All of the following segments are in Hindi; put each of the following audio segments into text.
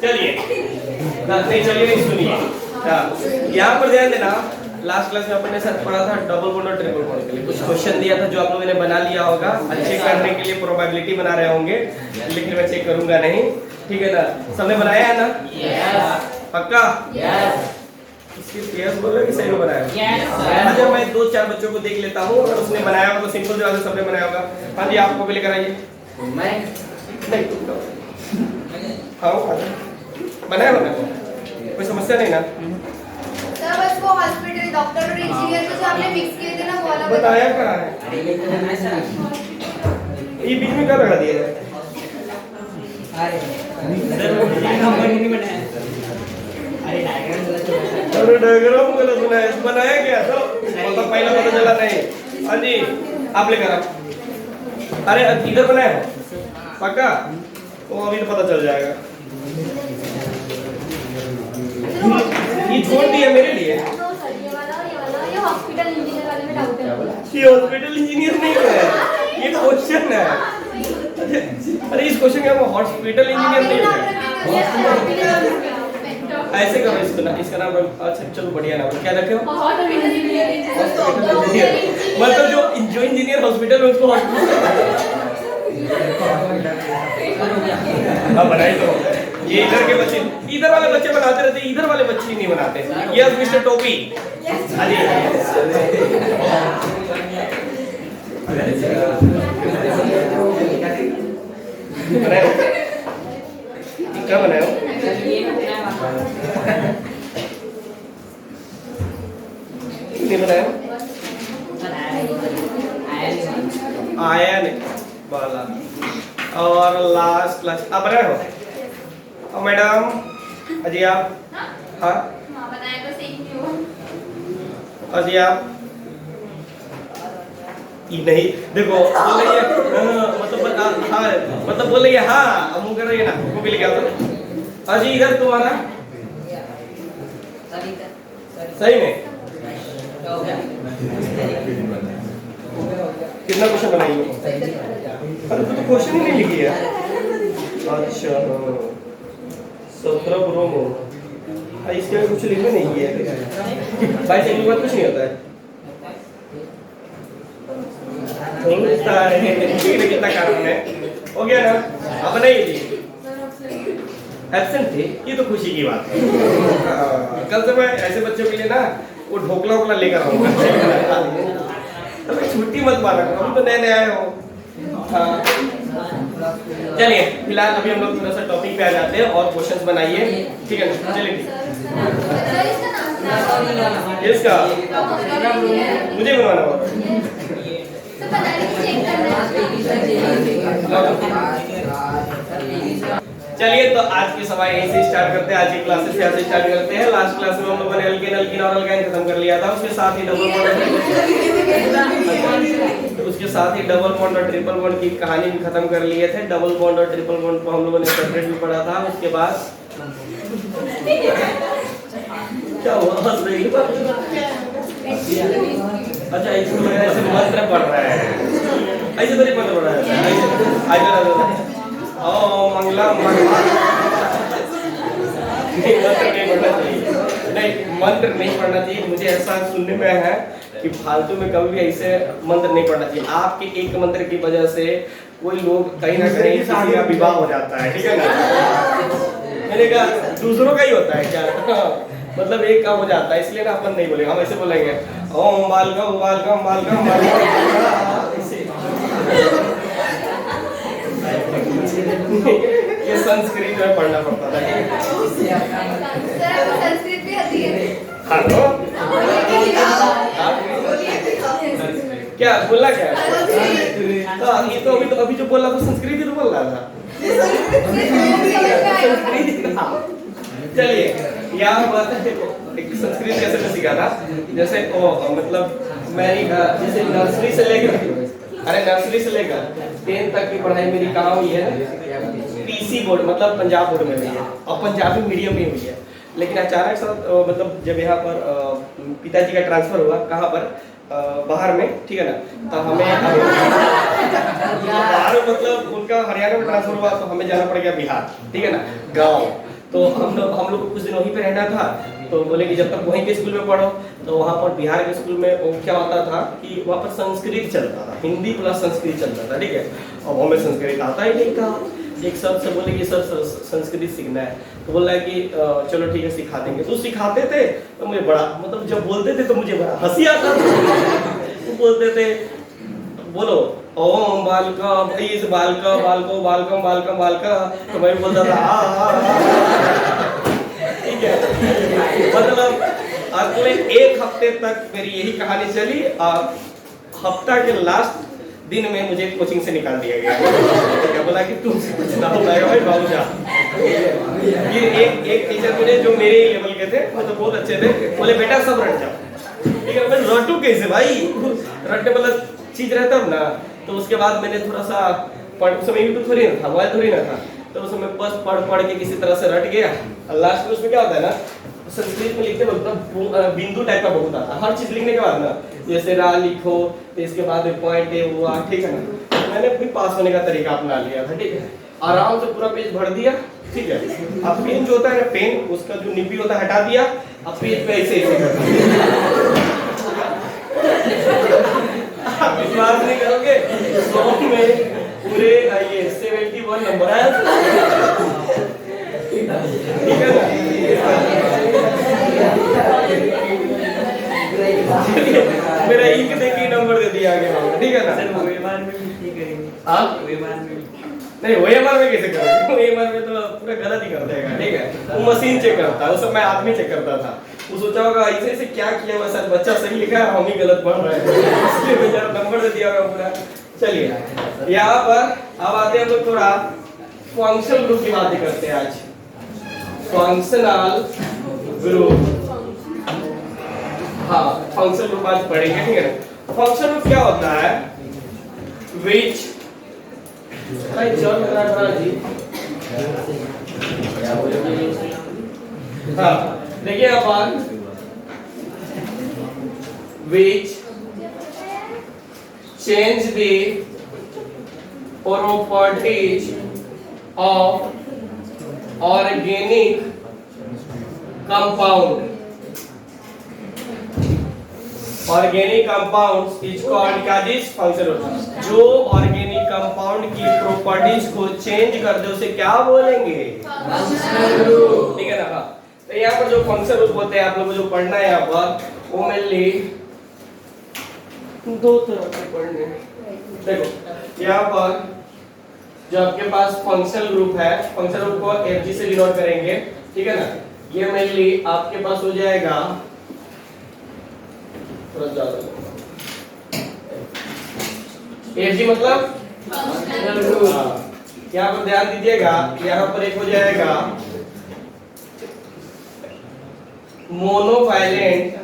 चलिए नहीं चलिए नहीं सुनिए। यहाँ पर ध्यान देना, लास्ट क्लास में अपन ने सर पढ़ा था डबल बॉन्ड और ट्रिपल बॉन्ड के लिए कुछ क्वेश्चन दिया था जो आप लोगों ने बना लिया होगा। चेक करने के लिए प्रोबेबिलिटी बना रहे होंगे, लेकिन मैं चेक करूंगा नहीं, ठीक है ना? सबने बनाया है ना? यस। पक्का? यस। इसकी यस बोल रहे हो कि सही में बनाया? यस। अच्छा मैं 2-4 बच्चों को देख लेता हूँ, अगर उसने बनाया होगा तो सिंपल जवाब सबने बनाया होगा। हाँ जी आपको भी लेकर आइए। मैं नहीं तुम तो हाँ बनाया होगा, कोई समस्या नहीं ना? सर बस वो हॉस्पिटल डॉक्टर और इंजीनियर को जो आपने मिक्स किए थे ना वो वाला बताया कहाँ है? ये बीच में क्या लगा दिया है? अरे डायग्राम गलत बनाया, बनाया क्या तो मतलब पहले पता चला नहीं। हाँ जी आप लेकर आओ। अरे इधर बनाया है पक्का? वो अभी तो पता चल जाएगा। ये छोड़ दिया मेरे लिए। ये हॉस्पिटल इंजीनियर वाले में डाउट है। ये हॉस्पिटल इंजीनियर नहीं है, ये क्वेश्चन है। अरे इस क्वेश्चन का हॉस्पिटल इंजीनियर नहीं है। ऐसे करो इसको ना, इसका नाम अच्छा चलो बढ़िया नाम क्या रखे हो? मतलब जो इंजीनियर हॉस्पिटल में उसको हाँ बनाए तो ये इधर के बच्चे, इधर वाले बच्चे बनाते रहते, इधर वाले बच्चे ही नहीं बनाते। यस मिस्टर टोपी। अरे बनाए क्या बनाए हो? नहीं बनाया? आयन वाला और लास्ट क्लास आप बनाए हो? और मैडम अजी आप? हाँ बनाया तो सीख लियो। अजी आप? ये नहीं देखो बोल रही है मतलब हाँ मतलब बोल रही है हाँ, अब मुँह कर रही है ना, वो भी लेके आओ। अजी इधर तुम्हारा सही में कितना क्वेश्चन बनाई हो? अरे तो क्वेश्चन ही नहीं लिखी है। अच्छा 17 प्रोमो इसके में कुछ लिखना नहीं किया है भाई, से बात कुछ नहीं होता है। कितना कारण है हो गया ना? अब नहीं जी एब्सेंट थे, ये तो खुशी की बात है। कल से मैं ऐसे बच्चों के लिए ना वो ढोकला वोकला लेकर आऊंगा। छुट्टी मत मारा करो, हम तो नए नए आए हो। चलिए फिलहाल अभी हम लोग थोड़ा सा टॉपिक पे आ जाते हैं और क्वेश्चंस बनाइए, ठीक है ना? चलिए इसका मुझे बनवाना होगा। चलिए तो आज की सवाल यहीं से स्टार्ट करते हैं, आज की क्लासेस यहाँ से स्टार्ट करते हैं। लास्ट क्लास में हम लोगों ने एल्केन और अल्काइन खत्म कर लिया था, उसके साथ ही डबल बॉन्ड और ट्रिपल बॉन्ड की कहानी भी खत्म कर लिए थे। डबल बॉन्ड और ट्रिपल बॉन्ड को हम लोगों ने सेपरेट भी पढ़ा था। उसके बाद क्या हुआ? अच्छा इसको ऐसे मंत्र पढ़ रहा है, ऐसे तो नहीं मंत्र पढ़ रहा है। ओ मंगला मंत्र नहीं पढ़ना चाहिए। मुझे ऐसा सुनने में है कि फालतू में कभी भी ऐसे मंत्र नहीं पढ़ना चाहिए। आपके एक मंत्र की वजह से कोई लोग कहीं ना कहीं किसी का विवाह हो जाता है, ठीक है ना? मैंने कहा दूसरों का ही होता है क्या? मतलब एक का हो जाता है, इसलिए ना अपन नहीं बोलेंगे, हम ऐसे बोलेंगे ओम बालगम बालगम बालगम ये संस्कृत में पढ़ना पड़ता था। संस्कृत भी आती है? हाँ तो क्या बोला क्या? ये तो अभी जो बोला तो संस्कृत ही तो बोल रहा था। चलिए यहाँ बात है, देखो संस्कृत कैसे मैं सीखा था। जैसे मतलब मेरी जैसे नर्सरी से लेकर 10th तक की पढ़ाई मेरी कहाँ हुई है? पीसी बोर्ड मतलब पंजाब बोर्ड में हुई है और पंजाबी मीडियम में हुई है। लेकिन अचानक से मतलब जब यहाँ पर पिताजी का ट्रांसफर हुआ, कहाँ पर? बाहर में, ठीक है ना? तो हमें बाहर मतलब उनका हरियाणा में ट्रांसफर हुआ तो हमें जाना पड़ गया बिहार, ठीक है ना? गाँव। तो हम लोग को कुछ दिन वहीं पे रहना था, तो बोले कि जब तक वहीं के स्कूल में पढ़ो। तो वहाँ पर बिहार के स्कूल में वो क्या होता था कि वहाँ पर संस्कृत चलता था, हिंदी प्लस संस्कृत चलता था, ठीक है। और हमें संस्कृत आता ही नहीं था। एक सर से बोले कि सर संस्कृत सीखना है, तो बोला है कि चलो ठीक है सिखा देंगे। तो सिखाते थे तो मुझे बड़ा मतलब जब बोलते थे तो मुझे बड़ा हंसी आता था। वो बोलते थे बोलो ओम बालका इस बालका बालको बालकम बालकम बालका, तो मैं बोलता था ठीक है। मतलब अगले एक हफ्ते तक मेरी यही कहानी चली और हफ्ता के लास्ट दिन में मुझे कोचिंग से निकाल दिया गया। क्या बोला कि तुमसे कुछ ना हो पाएगा भाई, बाबू जा। फिर एक टीचर मिले जो मेरे लेवल के थे, मतलब बहुत अच्छे थे, बोले बेटा सब रट जाओ। ठीक है, मैं रटू कैसे भाई, रटने वाला चीज रहता ना। तो उसके बाद मैंने थोड़ा सा उस समय यूट्यूब थोड़ी ना था, मोबाइल थोड़ी ना था, तो उस समय बस पढ़ के किसी तरह से रट गया। लास्ट में उसमें क्या होता है ना, संस्कृत में लिखते वक्त बिंदु टाइप का बहुत आता है हर चीज लिखने के बाद ना, जैसे रा लिखो तो इसके बाद पॉइंट है हुआ, ठीक है ना। तो मैंने भी पास होने का तरीका अपना लिया था, ठीक है। आराम से पूरा पेज भर दिया, ठीक है। अब पेन जो होता है ना, पेन उसका जो निब्बी होता है हटा दिया, अब पेज पे ऐसे ऐसे कर दिया। आप विश्वास नहीं करोगे, 100 में पूरे ये 71 नंबर आया, ठीक है ना। मेरा एक देखिए नंबर दे दिया आगे, ठीक है ना। आप नहीं OMR में कैसे करोगे, OMR में तो पूरा गलत ही कर देगा, ठीक है। वो मशीन चेक करता है, उस समय आदमी चेक करता था। वो सोचा होगा ऐसे ऐसे क्या किया हुआ सर, बच्चा सही लिखा है, हम ही गलत पढ़ रहे हैं, इसलिए बेचारा नंबर दे दिया होगा पूरा। चलिए यहाँ पर अब आते हैं तो थोड़ा फंक्शनल ग्रुप की बातें करते हैं आज। फंक्शनल ग्रुप, हाँ फंक्शनल ग्रुप आज पढ़ेंगे, ठीक है ना। फंक्शनल ग्रुप क्या होता है, विच जी हाँ देखिए अपन which change the properties of organic compound. Organic compounds is called क्या दिस फंक्शनल। जो ऑर्गेनिक कंपाउंड की प्रॉपर्टीज को चेंज कर दे उसे क्या बोलेंगे, फंक्शनल ग्रुप, ठीक है ना। तो यहाँ पर जो फंक्शनल ग्रुप होते हैं आप लोगों को जो पढ़ना है यहाँ पर, वो मेनली दो तरह के पढ़ने हैं। देखो यहाँ पर जो आपके पास फंक्शनल ग्रुप है, फंक्शनल ग्रुप को FG से डिनोट करेंगे, ठीक है ना। ये मेनली आपके पास हो जाएगा FG मतलब फंक्शनल ग्रुप। यहाँ पर ध्यान दीजिएगा, यहाँ पर एक हो जाएगा मोनोवैलेंट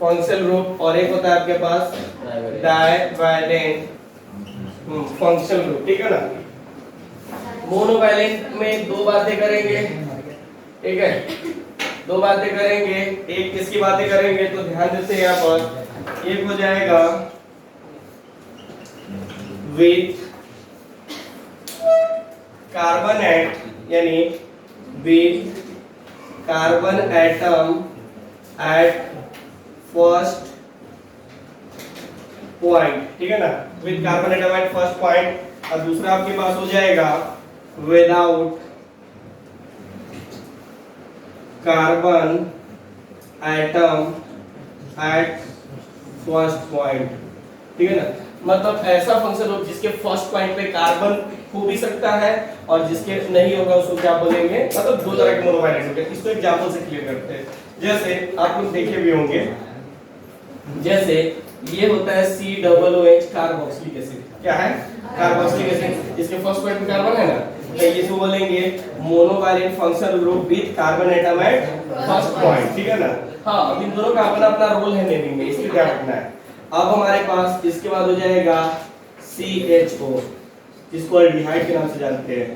फंक्शनल ग्रुप, और एक होता है आपके पास डाइवैलेंट फंक्शनल ग्रुप, ठीक है ना। मोनोवैलेंट में दो बातें करेंगे, ठीक है, दो बातें करेंगे। एक किसकी बातें करेंगे तो ध्यान देते हैं यहाँ पर, एक हो जाएगा विथ कार्बन यानी with carbon atom at first point, ठीक है ना, with carbon atom at first point. और दूसरा आपके पास हो जाएगा without carbon atom at first point, ठीक है ना। मतलब ऐसा फंक्शन हो जिसके फर्स्ट पॉइंट पे कार्बन हो भी सकता है और जिसके नहीं होगा उसको क्या बोलेंगे, मतलब दो तरह के मोनोवैलेंट होते हैं। इसको एग्जांपल से क्लियर करते हैं। जैसे आप लोग देखे भी होंगे, जैसे ये होता है COOH कार्बोक्सिलिक एसिड, क्या है कार्बोक्सिलिक एसिड, इसके फर्स्ट पॉइंट पे कार्बन है ना, तो इसको बोलेंगे monovalent functional group with carbon atom at first point, ठीक है ना। हाँ, अब इन दोनों का अपना अपना रोल है नेमिंग में, इसलिए ध्यान रखना है। अब हमारे पास इसके बाद हो जाएगा CHO, जिसको एल्डिहाइड के नाम से जानते हैं,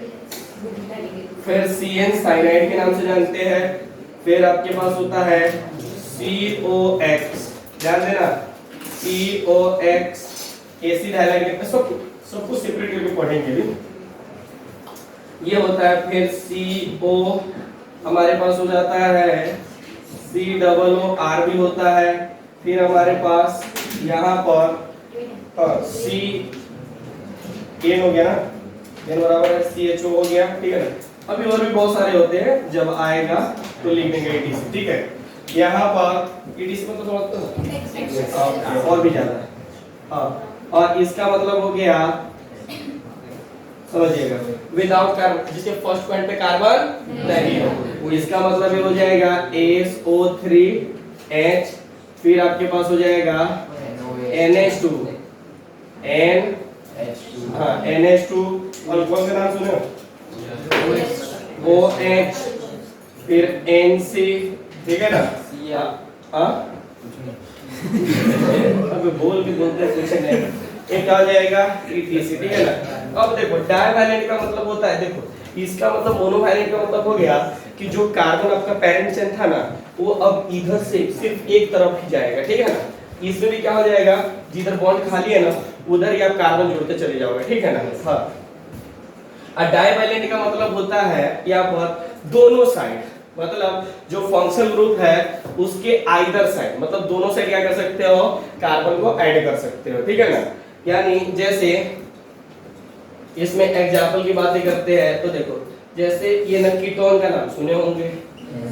फिर CN साइनाइड के नाम से जानते हैं, फिर आपके पास होता है COX, ध्यान देना COX एसिड हैलाइड, सब कुछ सेपरेट करके पढ़ेंगे भी। ये होता है, फिर CO हमारे पास हो जाता है COO भी होता है, फिर हमारे पास यहाँ पर C N हो गया ना, N बराबर है CHO हो गया, ठीक है ना। अभी और भी बहुत सारे होते हैं, जब आएगा तो लिख देंगे ETC, ठीक है। यहाँ पर ETC में तो थोड़ा और भी ज्यादा है, हाँ। और इसका मतलब हो गया, समझिएगा, विदाउट कार्बन, जिसके फर्स्ट पॉइंट पे कार्बन नहीं हो, वो इसका मतलब ये हो जाएगा SO3H, फिर आपके पास हो जाएगा NH2 NH2, और कौन सा नाम सुने हो, OH, फिर NC, ठीक है ना। हाँ अबे बोल भी बोलते हैं, कुछ नहीं। ये क्या हो जाएगा ETC, ठीक है ना। अब देखो डाइवैलेंट का मतलब होता है, देखो इसका मतलब मोनोवैलेंट का मतलब हो गया कि जो कार्बन आपका पेरेंट चेन था ना, वो अब इधर से सिर्फ एक तरफ ही जाएगा, ठीक है ना। इसमें भी क्या हो जाएगा, जिधर बॉन्ड खाली है ना, उधर ही आप कार्बन जोड़ते चले जाओगे, ठीक है ना। हाँ, और डाइवैलेंट का मतलब होता है यहाँ पर दोनों साइड, मतलब जो फंक्शनल ग्रुप है उसके आइदर साइड, मतलब दोनों साइड क्या कर सकते हो, कार्बन को ऐड कर सकते हो, ठीक है ना। यानी जैसे इसमें एग्जांपल की बातें करते हैं तो देखो, जैसे ये ना कीटोन का नाम सुने होंगे,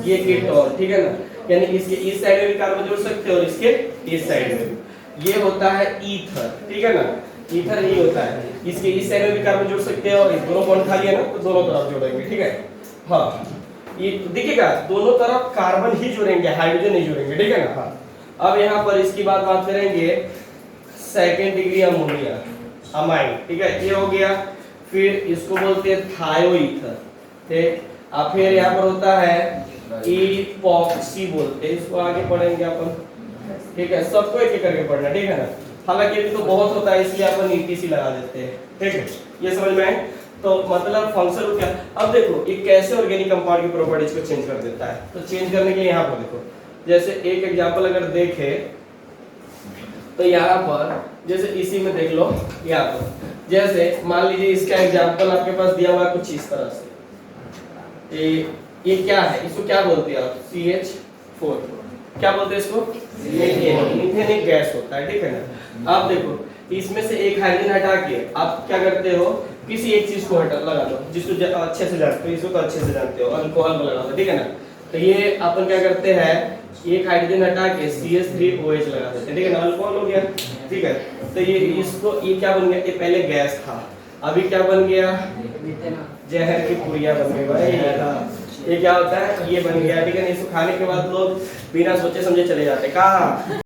ये कीटोन, ठीक है ना। यानी इसके इस साइड में भी कार्बन जोड़ सकते हो और इसके इस साइड में भी। ये होता है ईथर, ठीक है ना, ईथर ही होता है। इसके इस साइड में भी कार्बन जोड़ सकते हो, इस दोनों बॉन्ड खाली है ना, तो दोनों तरफ जोड़ेंगे, ठीक है। हाँ, ये देखिएगा दोनों तरफ कार्बन ही जुड़ेंगे, हाइड्रोजन नहीं जुड़ेंगे, ठीक है ना। हाँ, अब यहाँ पर इसकी बात करेंगे, सेकेंड डिग्री अमोनिया अमाइन, ठीक है, ये हो गया। फिर इसको बोलते हैं थायोईथर, ठीक। अब फिर यहाँ पर होता है इपॉक्सी बोलते हैं, इसको आगे पढ़ेंगे अपन, ठीक है। सबको एक एक करके पढ़ना, ठीक है ना। हालांकि अभी तो बहुत होता है, इसलिए अपन ETC लगा देते हैं, ठीक है। ये समझ में आए, तो मतलब फंक्शन क्या। अब देखो ये कैसे ऑर्गेनिक कंपाउंड की प्रॉपर्टीज को चेंज कर देता है, तो चेंज करने के लिए यहाँ पर देखो, जैसे एक एग्जांपल अगर देखें तो यहाँ पर जैसे इसी में देख लो, यहाँ पर जैसे मान लीजिए इसका एग्जांपल आपके पास दिया हुआ है कुछ इस तरह से, ये क्या है, इसको क्या बोलते हैं आप, CH4, क्या बोलते हैं इसको, मीथेन एक गैस होता है, ठीक है ना। आप देखो इसमें से एक हाइड्रोजन हटा के आप क्या करते हो, किसी एक चीज को हटा लगा दो, जिसको अच्छे से जानते हो, इसको तो अच्छे से जानते हो, अल्कोहल को लगा दो, ठीक है ना। तो ये अपन क्या करते हैं, एक हाइड्रोजन हटा के CH3OH लगा देते हैं, ठीक है ना, अल्कोहल हो गया, ठीक है। तो ये इसको, ये क्या बन गया, ये पहले गैस था, अभी क्या बन गया, जहर की पुड़िया बन गई भाई। ये क्या होता है, ये बन गया, ठीक है ना। इसको खाने के बाद लोग बिना सोचे समझे चले जाते, कहाँ